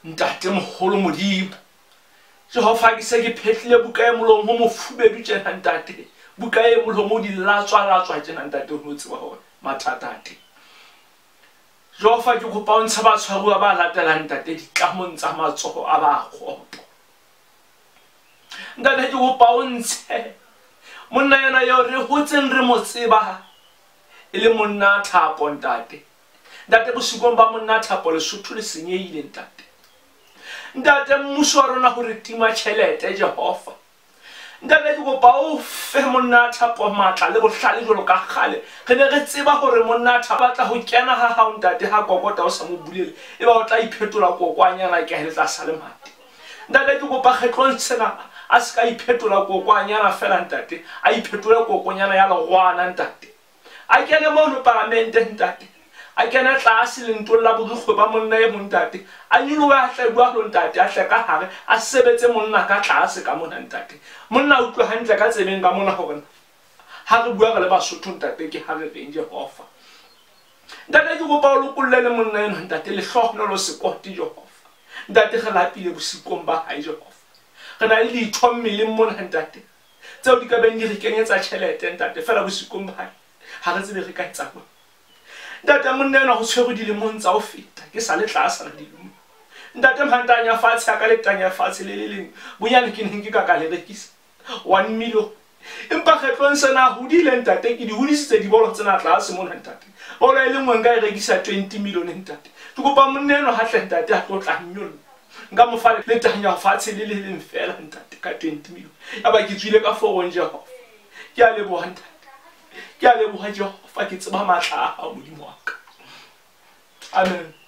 ntate moholo modimo Jehova ke se ke phetlile buka e molong ho mofubedu tjena ntate buka e molong mo di latswa tjena ntate ho tseba hore mathata a teng Jehova ke kopa o ntsha batshwaruwa ba latelang ntate ditlamong tsa matsoho a ba kgopo ntate ke kopa o ntshe monna yena yo re hotseng re mo tseba ele monna Thapo ntate bosikong ba monna Thapo Lesotho le senyehile ntate mmuso wa rona hore tima tjhelete Jehova ntate ke kopa o fe monna Thapo matla le bohlale jolo ka kgale re ne re tseba hore monna Thapo batla ho kena ha hao ntate ha kokota o sa mo bulele e ba o tla iphetola kokwanyana ke hele tla sale mate ntate ke kopa kgetlong sena a ska iphetola kokwanyana fela ntate a iphetola kokonyana ya legwana ntate a kene mo no parlamente ntate a kena tlase le ntolla borikgwe ba monna e montate a nyoloha a hlebua lo ntate a hleka hare a sebetse monna ka tlase ka mona ntate monna utlwe hantle ka tsebeng ka mona hore ha re bua re le Basotho ntate ke ha re reng Jehova ntate ke kopa o lokolle le monna ena ntate le hlohlo lo sekoti Jehova ntate re lapile bosikong ba hae Jehova re na le ditho mmeleng mona ntate tseo di ka beng di re kenyetsa tjhelete ntate fela bosikong ba hae ha re tsebe re ka etsa bona ntate monna ena ho tshwere dilemong tsa ho feta ke sa le tlasa la dilemo ntate mhantanya fatshe ka le tanya fatshe le leng bonyane ke neng ke ka le rekisa 1 million empa kgetlong sena hodile ntate ke di hodisitse di bolo tsena tlase mona ntate o le lengwe nka e rekisa 20 million ntate ke kopa monna ena ha tle ntate a tlo tla nyolla nka mo fa le tanya fatshe le leng fela ntate ka 20 million aba ke tswile ka forong Jehova ke a leboha ntate ke a leboha Jehova ke tseba matla a modimo wa ka amen